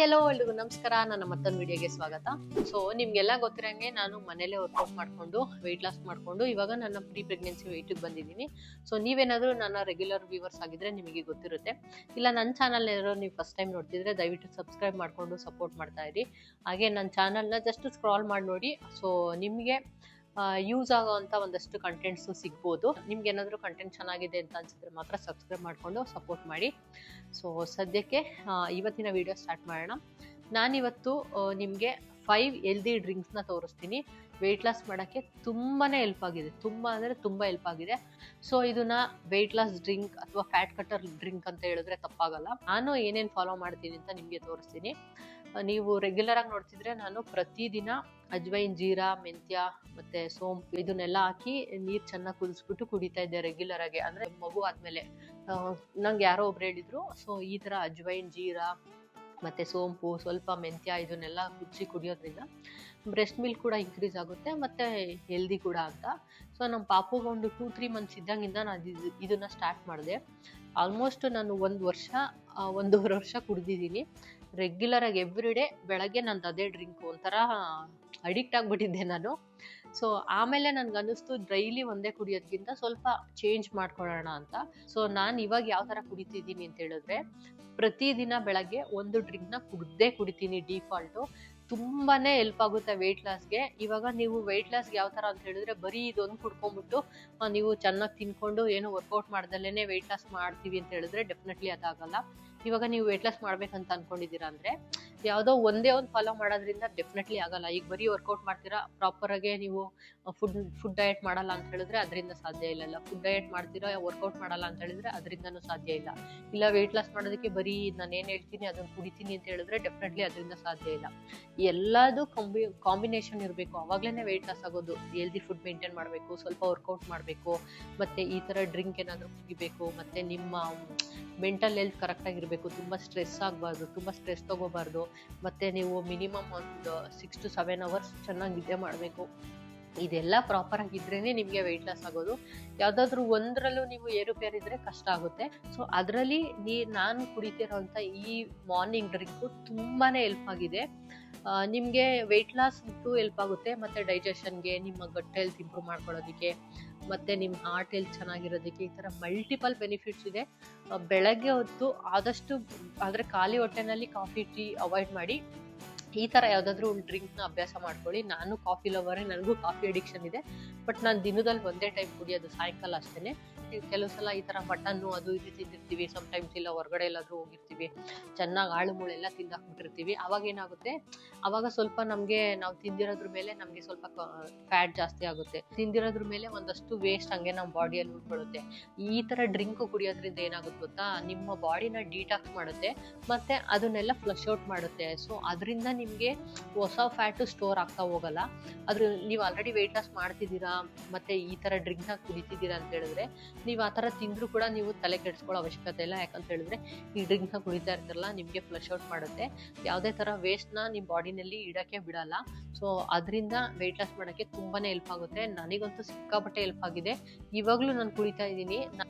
Hello ಎಲ್ರಿಗೂ ನಮಸ್ಕಾರ. ನನ್ನ ಮತ್ತೊಂದು ವಿಡಿಯೋಗೆ ಸ್ವಾಗತ. ಸೊ ನಿಮ್ಗೆಲ್ಲ ಗೊತ್ತಿರಂಗೆ ನಾನು ಮನೇಲೆ ವರ್ಕೌಟ್ ಮಾಡ್ಕೊಂಡು ವೆಯ್ಟ್ ಲಾಸ್ ಮಾಡ್ಕೊಂಡು ಇವಾಗ ನನ್ನ ಪ್ರೀ ಪ್ರೆಗ್ನೆನ್ಸಿ ವೆಯ್ಟಿಗೆ ಬಂದಿದ್ದೀನಿ. ಸೊ ನೀವೇನಾದರೂ ನನ್ನ ರೆಗ್ಯುಲರ್ ವ್ಯೂವರ್ಸ್ ಆಗಿದ್ರೆ ನಿಮಗೆ ಗೊತ್ತಿರುತ್ತೆ. ಇಲ್ಲ ನನ್ನ ಚಾನಲ್ ಏನಾದ್ರು ನೀವು ಫಸ್ಟ್ ಟೈಮ್ ನೋಡ್ತಿದ್ರೆ ದಯವಿಟ್ಟು ಸಬ್ಸ್ಕ್ರೈಬ್ ಮಾಡ್ಕೊಂಡು ಸಪೋರ್ಟ್ ಮಾಡ್ತಾ ಇರಿ. ಹಾಗೆ ನನ್ನ ಚಾನಲ್ನ ಜಸ್ಟ್ ಸ್ಕ್ರಾಲ್ ಮಾಡಿ ನೋಡಿ. ಸೊ ನಿಮಗೆ ಯೂಸ್ ಆಗೋವಂಥ ಒಂದಷ್ಟು ಕಂಟೆಂಟ್ಸು ಸಿಗ್ಬೋದು. ನಿಮ್ಗೆ ಏನಾದರೂ ಕಂಟೆಂಟ್ ಚೆನ್ನಾಗಿದೆ ಅಂತ ಅನ್ಸಿದ್ರೆ ಮಾತ್ರ ಸಬ್ಸ್ಕ್ರೈಬ್ ಮಾಡಿಕೊಂಡು ಸಪೋರ್ಟ್ ಮಾಡಿ. ಸೊ ಸದ್ಯಕ್ಕೆ ಇವತ್ತಿನ ವಿಡಿಯೋ ಸ್ಟಾರ್ಟ್ ಮಾಡೋಣ. ನಾನಿವತ್ತು ನಿಮಗೆ 5 ಹೆಲ್ದಿ ಡ್ರಿಂಕ್ಸ್ನ ತೋರಿಸ್ತೀನಿ. ವೆಯ್ಟ್ ಲಾಸ್ ಮಾಡೋಕ್ಕೆ ತುಂಬಾ ಹೆಲ್ಪ್ ಆಗಿದೆ, ತುಂಬ ಅಂದರೆ ತುಂಬ ಹೆಲ್ಪ್ ಆಗಿದೆ. ಸೊ ಇದನ್ನ ವೆಯ್ಟ್ ಲಾಸ್ ಡ್ರಿಂಕ್ ಅಥವಾ ಫ್ಯಾಟ್ ಕಟರ್ ಡ್ರಿಂಕ್ ಅಂತ ಹೇಳಿದ್ರೆ ತಪ್ಪಾಗಲ್ಲ. ನಾನು ಏನೇನು ಫಾಲೋ ಮಾಡ್ತೀನಿ ಅಂತ ನಿಮಗೆ ತೋರಿಸ್ತೀನಿ. ನೀವು ರೆಗ್ಯುಲರ್ ಆಗಿ ನೋಡ್ತಿದ್ರೆ ನಾನು ಪ್ರತಿದಿನ ಅಜ್ವೈನ್, ಜೀರಾ, ಮೆಂತ್ಯ ಮತ್ತೆ ಸೋಂಪು ಇದನ್ನೆಲ್ಲ ಹಾಕಿ ನೀರು ಚೆನ್ನಾಗಿ ಕುದಿಸ್ಬಿಟ್ಟು ಕುಡಿತಾ ಇದ್ದೆ ರೆಗ್ಯುಲರ್ ಆಗಿ. ಅಂದರೆ ಮಗು ಆದಮೇಲೆ ನಂಗೆ ಯಾರೋ ಒಬ್ರು ಹೇಳಿದ್ರು, ಸೊ ಈ ಥರ ಅಜ್ವೈನ್, ಜೀರಾ ಮತ್ತು ಸೋಂಪು, ಸ್ವಲ್ಪ ಮೆಂತ್ಯ ಇದನ್ನೆಲ್ಲ ಕುದಿಸಿ ಕುಡಿಯೋದ್ರಿಂದ ಬ್ರೆಸ್ಟ್ ಮಿಲ್ಕ್ ಕೂಡ ಇನ್ಕ್ರೀಸ್ ಆಗುತ್ತೆ ಮತ್ತು ಹೆಲ್ದಿ ಕೂಡ ಅಂತ. ಸೊ ನಮ್ಮ ಪಾಪುಗೆ ಒಂದು 2-3 ಮಂತ್ಸ್ ಇದ್ದಂಗಿಂದ ನಾನು ಇದನ್ನು ಸ್ಟಾರ್ಟ್ ಮಾಡಿದೆ. ಆಲ್ಮೋಸ್ಟ್ ನಾನು 1.5 ವರ್ಷ ಕುಡಿದಿದ್ದೀನಿ ರೆಗ್ಯುಲರಾಗಿ. ಎವ್ರಿ ಡೇ ಬೆಳಗ್ಗೆ ನಂದು ಅದೇ ಡ್ರಿಂಕು, ಒಂಥರ ಅಡಿಕ್ಟ್ ಆಗಿಬಿಟ್ಟಿದ್ದೆ ನಾನು. ಸೊ ಆಮೇಲೆ ನನ್ಗೆ ಅನ್ನಿಸ್ತು ಡೈಲಿ ಒಂದೇ ಕುಡಿಯೋದ್ಕಿಂತ ಸ್ವಲ್ಪ ಚೇಂಜ್ ಮಾಡ್ಕೊಳ್ಳೋಣ ಅಂತ. ಸೊ ನಾನು ಇವಾಗ ಯಾವ ಥರ ಕುಡಿತಿದ್ದೀನಿ ಅಂತ ಹೇಳಿದ್ರೆ, ಪ್ರತಿದಿನ ಬೆಳಗ್ಗೆ ಒಂದು ಡ್ರಿಂಕ್ನ ಕುಡಿತೀನಿ ಡಿಫಾಲ್ಟು. ತುಂಬಾ ಹೆಲ್ಪ್ ಆಗುತ್ತೆ ವೆಯ್ಟ್ ಲಾಸ್ಗೆ. ಇವಾಗ ನೀವು ವೆಯ್ಟ್ ಲಾಸ್ಗೆ ಯಾವ ಥರ ಅಂತ ಹೇಳಿದ್ರೆ, ಬರೀ ಇದೊಂದು ಕುಡ್ಕೊಂಡ್ಬಿಟ್ಟು ನೀವು ಚೆನ್ನಾಗಿ ತಿನ್ಕೊಂಡು ಏನು ವರ್ಕೌಟ್ ಮಾಡ್ದಲ್ಲೇ ವೆಯ್ಟ್ ಲಾಸ್ ಮಾಡ್ತೀವಿ ಅಂತ ಹೇಳಿದ್ರೆ ಡೆಫಿನೆಟ್ಲಿ ಅದಾಗಲ್ಲ. ಇವಾಗ ನೀವು ವೆಯ್ಟ್ ಲಾಸ್ ಮಾಡ್ಬೇಕಂತ ಅನ್ಕೊಂಡಿದ್ದೀರಾ ಅಂದರೆ ಯಾವುದೋ ಒಂದೇ ಒಂದು ಫಾಲೋ ಮಾಡೋದ್ರಿಂದ ಡೆಫಿನೆಟ್ಲಿ ಆಗಲ್ಲ. ಈಗ ಬರೀ ವರ್ಕೌಟ್ ಮಾಡ್ತೀರಾ, ಪ್ರಾಪರಾಗೆ ನೀವು ಫುಡ್ ಡಯಟ್ ಮಾಡಲ್ಲ ಅಂತ ಹೇಳಿದ್ರೆ ಅದರಿಂದ ಸಾಧ್ಯ ಇಲ್ಲ. ಫುಡ್ ಡಯಟ್ ಮಾಡ್ತೀರಾ, ವರ್ಕೌಟ್ ಮಾಡಲ್ಲ ಅಂತ ಹೇಳಿದ್ರೆ ಅದರಿಂದನೂ ಸಾಧ್ಯ ಇಲ್ಲ. ಇಲ್ಲ ವೆಯ್ಟ್ ಲಾಸ್ ಮಾಡೋದಕ್ಕೆ ಬರೀ ನಾನು ಏನು ಹೇಳ್ತೀನಿ ಅದನ್ನು ಕುಡಿತೀನಿ ಅಂತ ಹೇಳಿದ್ರೆ ಡೆಫಿನೆಟ್ಲಿ ಅದರಿಂದ ಸಾಧ್ಯ ಇಲ್ಲ. ಎಲ್ಲದೂ ಕಾಂಬಿನೇಷನ್ ಇರಬೇಕು, ಅವಾಗಲೇ ವೆಯ್ಟ್ ಲಾಸ್ ಆಗೋದು. ಹೆಲ್ದಿ ಫುಡ್ ಮೇಂಟೈನ್ ಮಾಡಬೇಕು, ಸ್ವಲ್ಪ ವರ್ಕೌಟ್ ಮಾಡಬೇಕು, ಮತ್ತು ಈ ಥರ ಡ್ರಿಂಕ್ ಏನಾದರೂ ಕುಡಿಬೇಕು, ಮತ್ತು ನಿಮ್ಮ ಮೆಂಟಲ್ ಹೆಲ್ತ್ ಕರೆಕ್ಟಾಗಿರಬೇಕು. ತುಂಬ ಸ್ಟ್ರೆಸ್ ಆಗಬಾರ್ದು, ತುಂಬ ಸ್ಟ್ರೆಸ್ ತೊಗೋಬಾರ್ದು. ಮತ್ತು ನೀವು ಮಿನಿಮಮ್ ಒಂದು 6 to 7 hours ಚೆನ್ನಾಗಿ ನಿದ್ದೆ ಮಾಡಬೇಕು. ಇದೆಲ್ಲ ಪ್ರಾಪರ್ ಆಗಿದ್ರೇ ನಿಮಗೆ ವೆಯ್ಟ್ ಲಾಸ್ ಆಗೋದು. ಯಾವುದಾದ್ರೂ ಒಂದರಲ್ಲೂ ನೀವು ಏರುಪೇರಿದ್ರೆ ಕಷ್ಟ ಆಗುತ್ತೆ. ಸೊ ಅದರಲ್ಲಿ ನಾನು ಕುಡಿತಿರೋಂಥ ಈ ಮಾರ್ನಿಂಗ್ ಡ್ರಿಂಕು ತುಂಬಾ ಹೆಲ್ಪ್ ಆಗಿದೆ. ನಿಮಗೆ ವೆಯ್ಟ್ ಲಾಸ್ಗೂ ಹೆಲ್ಪ್ ಆಗುತ್ತೆ, ಮತ್ತು ಡೈಜೆಷನ್ಗೆ, ನಿಮ್ಮ ಗಟ್ ಹೆಲ್ತ್ ಇಂಪ್ರೂವ್ ಮಾಡ್ಕೊಳ್ಳೋದಕ್ಕೆ, ಮತ್ತು ನಿಮ್ಮ ಹಾರ್ಟ್ ಹೆಲ್ತ್ ಚೆನ್ನಾಗಿರೋದಕ್ಕೆ, ಈ ಥರ ಮಲ್ಟಿಪಲ್ ಬೆನಿಫಿಟ್ಸ್ ಇದೆ. ಬೆಳಗ್ಗೆ ಹೊತ್ತು ಆದಷ್ಟು ಆದರೆ ಖಾಲಿ ಹೊಟ್ಟೆನಲ್ಲಿ ಕಾಫಿ, ಟೀ ಅವಾಯ್ಡ್ ಮಾಡಿ. ಈ ಥರ ಯಾವುದಾದ್ರೂ ಒಂದು ಡ್ರಿಂಕ್ನ ಅಭ್ಯಾಸ ಮಾಡ್ಕೊಳ್ಳಿ. ನಾನು ಕಾಫಿ ಲವರೇ, ನನಗೂ ಕಾಫಿ ಅಡಿಕ್ಷನ್ ಇದೆ. ಬಟ್ ನಾನು ದಿನದಲ್ಲಿ ಒಂದೇ ಟೈಮ್ ಕುಡಿಯೋದು, ಸಾಯಂಕಾಲ ಅಷ್ಟೇ. ಕೆಲವು ಸಲ ಈ ಥರ ಮಟನ್ನು ಅದು ಇದು ತಿಂದಿರ್ತೀವಿ, ಸಮ್ಟೈಮ್ಸ್ ಇಲ್ಲ ಹೊರಗಡೆ ಎಲ್ಲಾದರೂ ಹೋಗಿರ್ತೀವಿ, ಚೆನ್ನಾಗಿ ಆಳು ಮೂಳೆಲ್ಲ ತಿಂದಾಕ್ಬಿಟ್ಟಿರ್ತೀವಿ. ಅವಾಗ ಏನಾಗುತ್ತೆ, ಅವಾಗ ಸ್ವಲ್ಪ ನಮಗೆ ನಾವು ತಿಂದಿರೋದ್ರ ಮೇಲೆ ನಮಗೆ ಸ್ವಲ್ಪ ಫ್ಯಾಟ್ ಜಾಸ್ತಿ ಆಗುತ್ತೆ. ತಿಂದಿರೋದ್ರ ಮೇಲೆ ಒಂದಷ್ಟು ವೇಸ್ಟ್ ಹಂಗೆ ನಮ್ಮ ಬಾಡಿಯಲ್ಲಿ ಉಳ್ಕೊಳ್ಳುತ್ತೆ. ಈ ಥರ ಡ್ರಿಂಕ್ ಕುಡಿಯೋದ್ರಿಂದ ಏನಾಗುತ್ತೆ ಗೊತ್ತಾ, ನಿಮ್ಮ ಬಾಡಿನ ಡಿಟಾಕ್ಸ್ ಮಾಡುತ್ತೆ ಮತ್ತು ಅದನ್ನೆಲ್ಲ ಫ್ಲಶ್ ಔಟ್ ಮಾಡುತ್ತೆ. ಸೊ ಅದರಿಂದ ನಿಮಗೆ ಹೊಸ ಫ್ಯಾಟು ಸ್ಟೋರ್ ಆಗ್ತಾ ಹೋಗಲ್ಲ. ಆದ್ರೆ ನೀವು ಆಲ್ರೆಡಿ ವೆಯ್ಟ್ ಲಾಸ್ ಮಾಡ್ತಿದ್ದೀರಾ ಮತ್ತು ಈ ಥರ ಡ್ರಿಂಕ್ನ ಕುಡಿತಿದ್ದೀರಾ ಅಂತ ಹೇಳಿದ್ರೆ, ನೀವು ಆ ಥರ ತಿಂದರೂ ಕೂಡ ನೀವು ತಲೆ ಕೆಡಿಸ್ಕೊಳ್ಳೋ ಅವಶ್ಯಕತೆ ಇಲ್ಲ. ಯಾಕಂತ ಹೇಳಿದ್ರೆ ಈ ಡ್ರಿಂಕ್ನ ಕುಡಿತಾ ಇರ್ತಾರಲ್ಲ, ನಿಮಗೆ ಫ್ಲಶ್ ಔಟ್ ಮಾಡುತ್ತೆ, ಯಾವುದೇ ಥರ ವೇಸ್ಟ್ನ ನಿಮ್ಮ ಬಾಡಿನಲ್ಲಿ ಇಡೋಕ್ಕೆ ಬಿಡಲ್ಲ. ಸೊ ಅದರಿಂದ ವೆಯ್ಟ್ ಲಾಸ್ ಮಾಡೋಕ್ಕೆ ತುಂಬಾ ಹೆಲ್ಪ್ ಆಗುತ್ತೆ. ನನಗಂತೂ ಸಿಕ್ಕಾಪಟ್ಟೆ ಹೆಲ್ಪ್ ಆಗಿದೆ. ಇವಾಗಲೂ ನಾನು ಕುಡಿತಾ ಇದ್ದೀನಿ.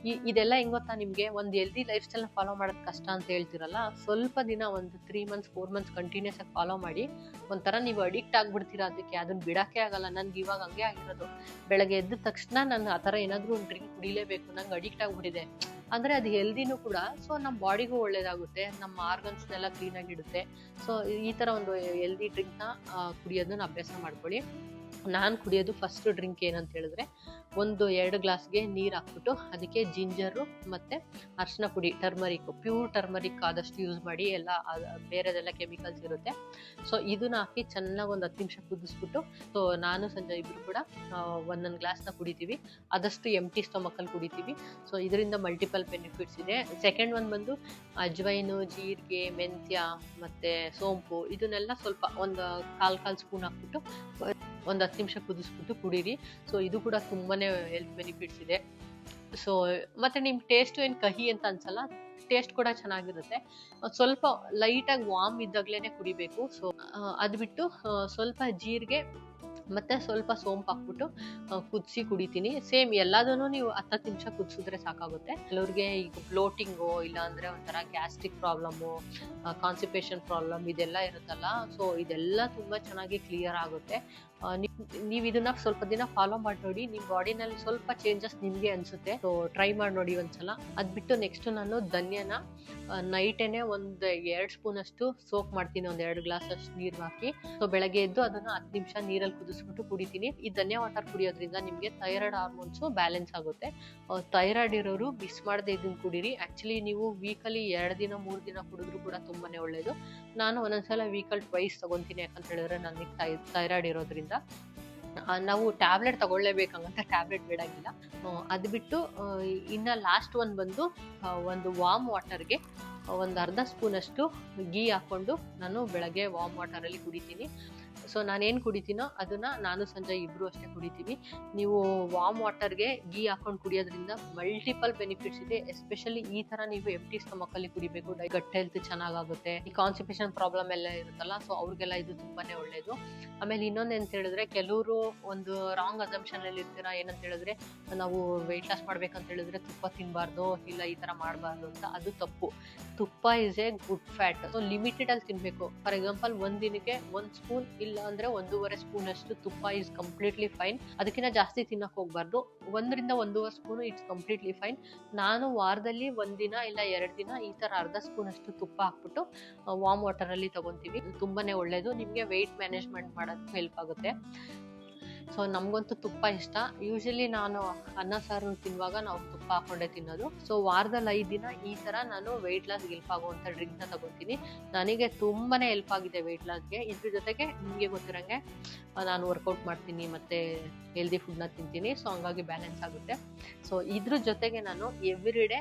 ಇದೆಲ್ಲ ಹೆಂಗೆ ಗೊತ್ತಾ, ನಿಮಗೆ ಒಂದು ಹೆಲ್ದಿ ಲೈಫ್ ಸ್ಟೈಲ್ನ ಫಾಲೋ ಮಾಡೋದು ಕಷ್ಟ ಅಂತ ಹೇಳ್ತಿರಲ್ಲ, ಸ್ವಲ್ಪ ದಿನ ಒಂದು 3 months 4 months ಕಂಟಿನ್ಯೂಸ್ ಆಗಿ ಫಾಲೋ ಮಾಡಿ. ಒಂಥರ ನೀವು ಅಡಿಕ್ಟ್ ಆಗಿಬಿಡ್ತೀರಾ ಅದಕ್ಕೆ, ಅದನ್ನ ಬಿಡೋಕ್ಕೆ ಆಗಲ್ಲ. ನನಗೆ ಇವಾಗ ಹಂಗೆ ಆಗಿರೋದು. ಬೆಳಗ್ಗೆ ಎದ್ದ ತಕ್ಷಣ ನಾನು ಆ ಥರ ಏನಾದರೂ ಒಂದು ಡ್ರಿಂಕ್ ಕುಡಿಲೇಬೇಕು, ನಂಗೆ ಅಡಿಕ್ಟ್ ಆಗಿಬಿಟ್ಟಿದೆ. ಅಂದರೆ ಅದು ಹೆಲ್ದಿನೂ ಕೂಡ, ಸೊ ನಮ್ಮ ಬಾಡಿಗೂ ಒಳ್ಳೇದಾಗುತ್ತೆ, ನಮ್ಮ ಆರ್ಗನ್ಸ್ನೆಲ್ಲ ಕ್ಲೀನಾಗಿ ಇಡುತ್ತೆ. ಸೊ ಈ ಥರ ಒಂದು ಹೆಲ್ದಿ ಡ್ರಿಂಕ್ನ ಕುಡಿಯೋದನ್ನ ಅಭ್ಯಾಸ ಮಾಡ್ಕೊಳ್ಳಿ. ನಾನು ಕುಡಿಯೋದು ಫಸ್ಟ್ ಡ್ರಿಂಕ್ ಏನಂತ ಹೇಳಿದ್ರೆ, 1-2 ಗ್ಲಾಸ್ಗೆ ನೀರು ಹಾಕ್ಬಿಟ್ಟು ಅದಕ್ಕೆ ಜಿಂಜರು ಮತ್ತು ಅರಿಶಿನ ಪುಡಿ, ಪ್ಯೂರ್ ಟರ್ಮರಿಕ್ ಆದಷ್ಟು ಯೂಸ್ ಮಾಡಿ. ಎಲ್ಲ ಬೇರೆದೆಲ್ಲ ಕೆಮಿಕಲ್ಸ್ ಇರುತ್ತೆ. ಸೊ ಇದನ್ನ ಹಾಕಿ ಚೆನ್ನಾಗಿ ಒಂದು 10 ನಿಮಿಷ ಕುದಿಸ್ಬಿಟ್ಟು, ಸೊ ನಾನು ಸಂಜೆ ಇಬ್ಬರು ಕೂಡ 1 ಗ್ಲಾಸ್ನ ಕುಡಿತೀವಿ. ಆದಷ್ಟು ಎಂಟಿ ಸ್ಟಮಕಲ್ಲಿ ಕುಡಿತೀವಿ. ಸೊ ಇದರಿಂದ ಮಲ್ಟಿಪಲ್ ಬೆನಿಫಿಟ್ಸ್ ಇದೆ. ಸೆಕೆಂಡ್ ಒನ್ ಬಂದು ಅಜ್ವೈನು, ಜೀರಿಗೆ, ಮೆಂತ್ಯ ಮತ್ತು ಸೋಂಪು ಇದನ್ನೆಲ್ಲ ಸ್ವಲ್ಪ ಒಂದು ಕಾಲು ಸ್ಪೂನ್ ಹಾಕ್ಬಿಟ್ಟು ಒಂದು 10 ನಿಮಿಷ ಕುದಿಸ್ಬಿಟ್ಟು ಕುಡೀರಿ. ಸೊ ಇದು ಕೂಡ ತುಂಬಾ ಹೆಲ್ತ್ ಬೆನಿಫಿಟ್ಸ್ ಇದೆ. ಸೊ ಮತ್ತು ನಿಮ್ಮ ಟೇಸ್ಟು ಏನು ಕಹಿ ಅಂತ ಅನ್ಸಲ್ಲ, ಟೇಸ್ಟ್ ಕೂಡ ಚೆನ್ನಾಗಿರುತ್ತೆ. ಸ್ವಲ್ಪ ಲೈಟಾಗಿ ವಾಮ್ ಇದ್ದಾಗಲೇ ಕುಡಿಬೇಕು. ಸೊ ಅದು ಬಿಟ್ಟು ಸ್ವಲ್ಪ ಜೀರಿಗೆ ಮತ್ತೆ ಸ್ವಲ್ಪ ಸೋಂಪು ಹಾಕ್ಬಿಟ್ಟು ಕುದಿಸಿ ಕುಡಿತೀನಿ. ಸೇಮ್ ಎಲ್ಲದನ್ನು ನೀವು 10 ನಿಮಿಷ ಕುದಿಸಿದ್ರೆ ಸಾಕಾಗುತ್ತೆ. ಕೆಲವ್ರಿಗೆ ಈಗ ಬ್ಲೋಟಿಂಗು ಇಲ್ಲ ಅಂದ್ರೆ ಒಂಥರ ಗ್ಯಾಸ್ಟ್ರಿಕ್ ಪ್ರಾಬ್ಲಮ್ಮು, ಕಾನ್ಸ್ಟಿಪೇಷನ್ ಪ್ರಾಬ್ಲಮ್ ಇದೆಲ್ಲ ಇರುತ್ತಲ್ಲ, ಸೊ ಇದೆಲ್ಲ ತುಂಬಾ ಚೆನ್ನಾಗಿ ಕ್ಲಿಯರ್ ಆಗುತ್ತೆ. ನೀವು ಇದನ್ನ ಸ್ವಲ್ಪ ದಿನ ಫಾಲೋ ಮಾಡಿ ನೋಡಿ, ನಿಮ್ ಬಾಡಿನಲ್ಲಿ ಸ್ವಲ್ಪ ಚೇಂಜಸ್ ನಿಮ್ಗೆ ಅನ್ಸುತ್ತೆ. ಸೊ ಟ್ರೈ ಮಾಡಿ ನೋಡಿ ಒಂದ್ಸಲ. ಅದ್ ಬಿಟ್ಟು ನೆಕ್ಸ್ಟ್ ನಾನು ಧನ್ಯನ ನೈಟೇನೆ ಒಂದ್ 2 ಸ್ಪೂನ್ ಅಷ್ಟು ಸೋಕ್ ಮಾಡ್ತೀನಿ, ಒಂದ್ 2 ಗ್ಲಾಸ್ ಅಷ್ಟು ನೀರ್ ಹಾಕಿ. ಸೊ ಬೆಳಗ್ಗೆ ಎದ್ದು ಅದನ್ನ 10 ನಿಮಿಷ ನೀರಲ್ಲಿ ಕುದಿಸ್ಬಿಟ್ಟು ಕುಡಿತೀನಿ. ಈ ಧನ್ಯ ವಾಟರ್ ಕುಡಿಯೋದ್ರಿಂದ ನಿಮ್ಗೆ ಥೈರಾಯ್ಡ್ ಹಾರ್ಮೋನ್ಸ್ ಬ್ಯಾಲೆನ್ಸ್ ಆಗುತ್ತೆ. ಥೈರಾಯ್ಡ್ ಇರೋರು ಮಿಸ್ ಮಾಡದೆ ಇದನ್ನ ಕುಡೀರಿ. ಆಕ್ಚುಲಿ ನೀವು ವೀಕಲ್ಲಿ 2 ದಿನ 3 ದಿನ ಕುಡಿದ್ರು ಕೂಡ ತುಂಬಾನೇ ಒಳ್ಳೇದು. ನಾನು ಒಂದೊಂದ್ಸಲ ವೀಕಲ್ ಟ್ವೈಸ್ ತಗೊಂತೀನಿ, ಯಾಕಂತ ಹೇಳಿದ್ರೆ ನನಗೆ ಥೈರಾಯ್ಡ್ ಇರೋದ್ರಿಂದ. ನಾವು ಟ್ಯಾಬ್ಲೆಟ್ ತಗೊಳ್ಳೇಬೇಕಂತ ಟ್ಯಾಬ್ಲೆಟ್ ಬೇಡಂಗಿಲ್ಲ. ಅದು ಬಿಟ್ಟು ಇನ್ನ ಲಾಸ್ಟ್ ಒಂದ್ ಬಂದು ಒಂದು ವಾರ್ಮ್ ವಾಟರ್ಗೆ ಒಂದು ಅರ್ಧ ಸ್ಪೂನ್ ಅಷ್ಟು ಗೀ ಹಾಕೊಂಡು ನಾನು ಬೆಳಗ್ಗೆ ವಾರ್ಮ್ ವಾಟರ್ ಅಲ್ಲಿ ಕುಡಿತೀನಿ. ಸೊ ನಾನೇನು ಕುಡಿತೀನೋ ಅದನ್ನ ನಾನು ಸಂಜೆ ಇಬ್ರು ಅಷ್ಟೇ ಕುಡಿತೀವಿ. ನೀವು ವಾರ್ಮ್ ವಾಟರ್ಗೆ ಗೀ ಹಾಕೊಂಡು ಕುಡಿಯೋದ್ರಿಂದ ಮಲ್ಟಿಪಲ್ ಬೆನಿಫಿಟ್ಸ್ ಇದೆ. ಎಸ್ಪೆಷಲಿ ಈ ತರ ನೀವು ಎಂಟಿ ಸ್ಟಮಕ್ ಅಲ್ಲಿ ಕುಡಿಬೇಕು. ಗಟ್ ಹೆಲ್ತ್ ಚೆನ್ನಾಗುತ್ತೆ. ಈ ಕಾನ್ಸ್ಟಿಪೇಷನ್ ಪ್ರಾಬ್ಲಮ್ ಎಲ್ಲ ಇರುತ್ತಲ್ಲ, ಸೊ ಅವ್ರಿಗೆಲ್ಲ ಇದು ತುಂಬಾನೇ ಒಳ್ಳೇದು. ಆಮೇಲೆ ಇನ್ನೊಂದು ಅಂತ ಹೇಳಿದ್ರೆ, ಕೆಲವರು ಒಂದು ರಾಂಗ್ ಅಸಂಪ್ಷನ್ ಅಲ್ಲಿ ಇರ್ತೀರಾ. ಏನಂತ ಹೇಳಿದ್ರೆ, ನಾವು ವೆಯ್ಟ್ ಲಾಸ್ ಮಾಡ್ಬೇಕಂತ ಹೇಳಿದ್ರೆ ತುಪ್ಪ ತಿನ್ಬಾರ್ದು, ಇಲ್ಲ ಈ ತರ ಮಾಡಬಾರ್ದು ಅಂತ. ಅದು ತಪ್ಪು. ತುಪ್ಪ is A good fat. So limited ಅಲ್ಲಿ ತಿನ್ಬೇಕು. ಫಾರ್ ಎಕ್ಸಾಂಪಲ್, ಒಂದ್ ದಿನಕ್ಕೆ 1 ಸ್ಪೂನ್ ಇಲ್ಲ ಅಂದ್ರೆ 1.5 ಸ್ಪೂನ್ ಅಷ್ಟು ತುಪ್ಪ ಇಸ್ ಕಂಪ್ಲೀಟ್ಲಿ ಫೈನ್. ಅದಕ್ಕಿಂತ ಜಾಸ್ತಿ ತಿನ್ನಕ್ ಹೋಗ್ಬಾರ್ದು. 1 ರಿಂದ 1.5 ಸ್ಪೂನ್ ಇಟ್ಸ್ ಕಂಪ್ಲೀಟ್ಲಿ ಫೈನ್. ನಾನು ವಾರದಲ್ಲಿ 1 ದಿನ ಇಲ್ಲ 2 ದಿನ ಈ ತರ ಅರ್ಧ ಸ್ಪೂನ್ ಅಷ್ಟು ತುಪ್ಪ ಹಾಕ್ಬಿಟ್ಟು ವಾರ್ಮ್ ವಾಟರ್ ಅಲ್ಲಿ ತಗೊಂತೀವಿ. ತುಂಬಾನೇ ಒಳ್ಳೇದು. ನಿಮ್ಗೆ ವೆಯ್ಟ್ ಮ್ಯಾನೇಜ್ಮೆಂಟ್ ಮಾಡೋದಕ್ಕೆ ಹೆಲ್ಪ್ ಆಗುತ್ತೆ. ಸೊ ನಮ್ಗಂತೂ ತುಪ್ಪ ಇಷ್ಟ. ಯೂಶಲಿ ನಾನು ಅನ್ನ ಸಾರು ತಿನ್ನುವಾಗ ನಾವು ತುಪ್ಪ ಹಾಕೊಂಡೇ ತಿನ್ನೋದು. ಸೊ ವಾರದಲ್ಲಿ 5 ದಿನ ಈ ತರ ನಾನು ವೆಯ್ಟ್ ಲಾಸ್ ಹೆಲ್ಪ್ ಆಗುವಂತ ಡ್ರಿಂಕ್ ನ ತಗೊಂತೀನಿ. ನನಗೆ ತುಂಬಾನೇ ಹೆಲ್ಪ್ ಆಗಿದೆ ವೆಯ್ಟ್ ಲಾಸ್ಗೆ. ಇದ್ರ ಜೊತೆಗೆ ನಿಮ್ಗೆ ಗೊತ್ತಿರಂಗೆ ನಾನು ವರ್ಕೌಟ್ ಮಾಡ್ತೀನಿ, ಮತ್ತೆ ಹೆಲ್ದಿ ಫುಡ್ ನ ತಿಂತೀನಿ. ಸೊ ಹಂಗಾಗಿ ಬ್ಯಾಲೆನ್ಸ್ ಆಗುತ್ತೆ. ಸೊ ಇದ್ರ ಜೊತೆಗೆ ನಾನು ಎವ್ರಿ ಡೇ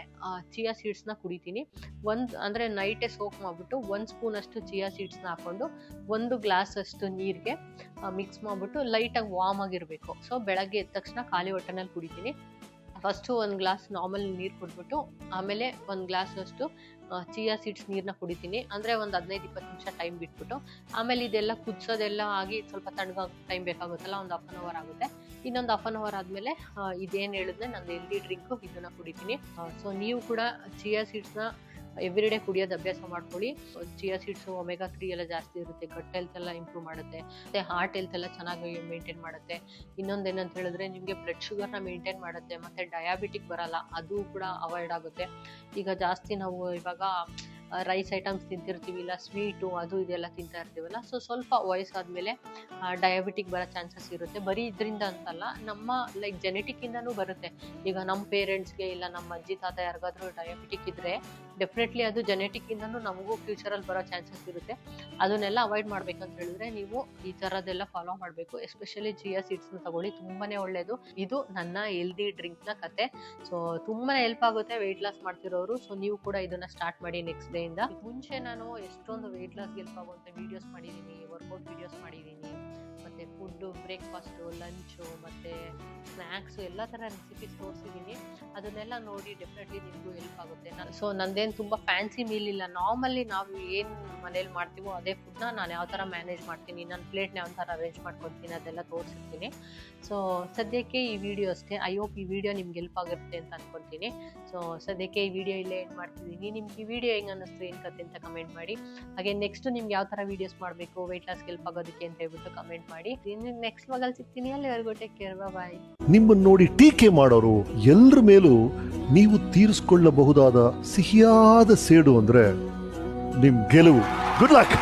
ಚಿಯಾ ಸೀಡ್ಸ್ ನ ಕುಡಿತೀನಿ. ಅಂದ್ರೆ ನೈಟೇ ಸೋಕ್ ಮಾಡ್ಬಿಟ್ಟು 1 ಸ್ಪೂನ್ ಅಷ್ಟು ಚಿಯಾ ಸೀಡ್ಸ್ ನ ಹಾಕೊಂಡು 1 ಗ್ಲಾಸ್ ಅಷ್ಟು ನೀರ್ಗೆ ಮಿಕ್ಸ್ ಮಾಡ್ಬಿಟ್ಟು ಲೈಟ್ ಆಗಿ ವಾರ್ಮ್ ಆಗಿರ್ಬೇಕು. ಸೊ ಬೆಳಗ್ಗೆ ಎದ್ದ ತಕ್ಷಣ ಖಾಲಿ ಹೊಟ್ಟೆನಲ್ಲಿ ಕುಡಿತೀನಿ. ಫಸ್ಟು 1 ಗ್ಲಾಸ್ ನಾರ್ಮಲ್ ನೀರು ಕುಡ್ಬಿಟ್ಟು ಆಮೇಲೆ 1 ಗ್ಲಾಸ್ ಅಷ್ಟು ಚಿಯಾ ಸೀಡ್ಸ್ ನೀರನ್ನ ಕುಡಿತೀನಿ. ಅಂದರೆ ಒಂದು 15-20 ನಿಮಿಷ ಟೈಮ್ ಬಿಟ್ಬಿಟ್ಟು, ಆಮೇಲೆ ಇದೆಲ್ಲ ಕುದಿಸೋದೆಲ್ಲ ಆಗಿ ಸ್ವಲ್ಪ ತಣ್ಣಗಾಗಿ ಟೈಮ್ ಬೇಕಾಗುತ್ತಲ್ಲ, ಒಂದು 1/2 ಅವರ್ ಆಗುತ್ತೆ. ಇನ್ನೊಂದು 1/2 ಅವರ್ ಆದಮೇಲೆ ಇದೇನು ಹೇಳಿದ್ರೆ ನಂದು ಹೆಲ್ದಿ ಡ್ರಿಂಕು ಇದನ್ನು ಕುಡಿತೀನಿ. ಸೊ ನೀವು ಕೂಡ ಚಿಯಾ ಸೀಡ್ಸ್ನ ಎವ್ರಿ ಡೇ ಕುಡಿಯೋದು ಅಭ್ಯಾಸ ಮಾಡ್ಕೊಳ್ಳಿ. ಚಿಯಾ ಸೀಡ್ಸ್ ಒಮೆಗಾ 3 ಎಲ್ಲ ಜಾಸ್ತಿ ಇರುತ್ತೆ. ಗಟ್ ಹೆಲ್ತ್ ಎಲ್ಲ ಇಂಪ್ರೂವ್ ಮಾಡುತ್ತೆ, ಮತ್ತೆ ಹಾರ್ಟ್ ಹೆಲ್ತ್ ಎಲ್ಲ ಚೆನ್ನಾಗಿ ಮೇಂಟೈನ್ ಮಾಡುತ್ತೆ. ಇನ್ನೊಂದೇನಂತ ಹೇಳಿದ್ರೆ, ನಿಮಗೆ ಬ್ಲಡ್ ಶುಗರ್ನ ಮೇಂಟೈನ್ ಮಾಡುತ್ತೆ, ಮತ್ತೆ ಡಯಾಬಿಟಿಕ್ ಬರಲ್ಲ, ಅದು ಕೂಡ ಅವಾಯ್ಡ್ ಆಗುತ್ತೆ. ಈಗ ಜಾಸ್ತಿ ನಾವು ಇವಾಗ ರೈಸ್ ಐಟಮ್ಸ್ ತಿಂತಿರ್ತೀವಿ, ಇಲ್ಲ ಸ್ವೀಟು ಅದು ಇದೆಲ್ಲ ತಿಂತಾ ಇರ್ತೀವಲ್ಲ, ಸೊ ಸ್ವಲ್ಪ ವಯಸ್ಸಾದ್ಮೇಲೆ ಡಯಾಬಿಟಿಕ್ ಬರೋ ಚಾನ್ಸಸ್ ಇರುತ್ತೆ. ಬರೀ ಇದರಿಂದ ಅಂತಲ್ಲ, ನಮ್ಮ ಲೈಕ್ ಜೆನೆಟಿಕ್ ಇಂದಾನು ಬರುತ್ತೆ. ಈಗ ನಮ್ಮ ಪೇರೆಂಟ್ಸ್ಗೆ ಇಲ್ಲ ನಮ್ಮ ಅಜ್ಜಿ ತಾತ ಯಾರಿಗಾದ್ರೂ ಡಯಾಬಿಟಿಕ್ ಇದ್ರೆ ಡೆಫಿನೆಟ್ಲಿ ಅದು ಜೆನೆಟಿಕ್ ಇಂದಾನು ನಮಗೂ ಫ್ಯೂಚರಲ್ಲಿ ಬರೋ ಚಾನ್ಸಸ್ ಇರುತ್ತೆ. ಅದನ್ನೆಲ್ಲ ಅವಾಯ್ಡ್ ಮಾಡ್ಬೇಕಂತ ಹೇಳಿದ್ರೆ ನೀವು ಈ ಥರದ್ದೆಲ್ಲ ಫಾಲೋ ಮಾಡಬೇಕು. ಎಸ್ಪೆಷಲಿ ಚಿಯಾ ಸೀಡ್ಸ್ನ ತಗೊಳ್ಳಿ, ತುಂಬಾನೇ ಒಳ್ಳೇದು. ಇದು ನನ್ನ ಹೆಲ್ದಿ ಡ್ರಿಂಕ್ನ ಕತೆ. ಸೊ ತುಂಬಾನೇ ಹೆಲ್ಪ್ ಆಗುತ್ತೆ ವೆಯ್ಟ್ ಲಾಸ್ ಮಾಡ್ತಿರೋರು. ಸೊ ನೀವು ಕೂಡ ಇದನ್ನ ಸ್ಟಾರ್ಟ್ ಮಾಡಿ ನೆಕ್ಸ್ಟ್ ಡೇ ಇಂದ. ಮುಂಚೆ ನಾನು ಎಷ್ಟೊಂದು ವೆಯ್ಟ್ ಲಾಸ್ ಹೆಲ್ಪ್ ಆಗುವಂತ ವಿಡಿಯೋಸ್ ಮಾಡಿದ್ದೀನಿ, ವರ್ಕೌಟ್ ವಿಡಿಯೋಸ್ ಮಾಡಿದ್ದೀನಿ, ಮತ್ತೆ ಫುಡ್, ಬ್ರೇಕ್ಫಾಸ್ಟು, ಲಂಚು, ಮತ್ತೆ ಸ್ನ್ಯಾಕ್ಸು ಎಲ್ಲ ಥರ ರೆಸಿಪೀಸ್ ತೋರಿಸಿದ್ದೀನಿ. ಅದನ್ನೆಲ್ಲ ನೋಡಿ ಡೆಫಿನೆಟ್ಲಿ ನಿಮಗೂ ಹೆಲ್ಪ್ ಆಗುತ್ತೆ. ಸೊ ನಂದೇನು ತುಂಬ ಫ್ಯಾನ್ಸಿ ಮೀಲ್ ಇಲ್ಲ. ನಾರ್ಮಲಿ ನಾವು ಏನು ಮನೇಲಿ ಮಾಡ್ತೀವೋ ಅದೇ ಫುಡ್ನ ನಾನು ಯಾವ ಥರ ಮ್ಯಾನೇಜ್ ಮಾಡ್ತೀನಿ, ನನ್ನ ಪ್ಲೇಟ್ನ ಯಾವ ಥರ ಅರೇಂಜ್ ಮಾಡ್ಕೊತೀನಿ, ಅದೆಲ್ಲ ತೋರಿಸಿರ್ತೀನಿ. ಸೊ ಸದ್ಯಕ್ಕೆ ಈ ವಿಡಿಯೋ ಅಷ್ಟೇ. ಐ ಹೋಪ್ ಈ ವಿಡಿಯೋ ನಿಮ್ಗೆ ಹೆಲ್ಪ್ ಆಗಿರುತ್ತೆ ಅಂತ ಅನ್ಕೊತೀನಿ. ಸೊ ಸದ್ಯಕ್ಕೆ ಈ ವಿಡಿಯೋ ಇಲ್ಲೇ ಏನು ಮಾಡ್ತಿದ್ದೀನಿ. ನಿಮ್ಗೆ ಈ ವಿಡಿಯೋ ಹೆಂಗೆ ಅನ್ನಿಸ್ತು, ಏನು ಕತೆ ಅಂತ ಕಮೆಂಟ್ ಮಾಡಿ. ಹಾಗೆ ನೆಕ್ಸ್ಟ್ ನಿಮ್ಗೆ ಯಾವ ಥರ ವಿಡಿಯೋಸ್ ಮಾಡಬೇಕು ವೆಯ್ಟ್ ಲಾಸ್ಗೆ ಹೆಲ್ಪ್ ಆಗೋದಕ್ಕೆ ಅಂತ ಹೇಳ್ಬಿಟ್ಟು ಕಮೆಂಟ್ ಮಾಡಿ. ನೆಕ್ಸ್ಟ್ ವ್ಲಾಗಲ್ಲಿ ಸಿಗ್ತೀನಿ. ಅಲ್ಲಿವರೆಗೂ ಟೇಕ್ ಕೇರ್, ಬಾಯ್. ನಿಮ್ಮನ್ನು ನೋಡಿ ಟೀಕೆ ಮಾಡೋರು ಎಲ್ಲರ ಮೇಲೂ ನೀವು ತೀರಿಸಿಕೊಳ್ಳಬಹುದಾದ ಸಿಹಿಯಾದ ಸೇಡು ಅಂದ್ರೆ ನಿಮ್ ಗೆಲುವು. Good luck.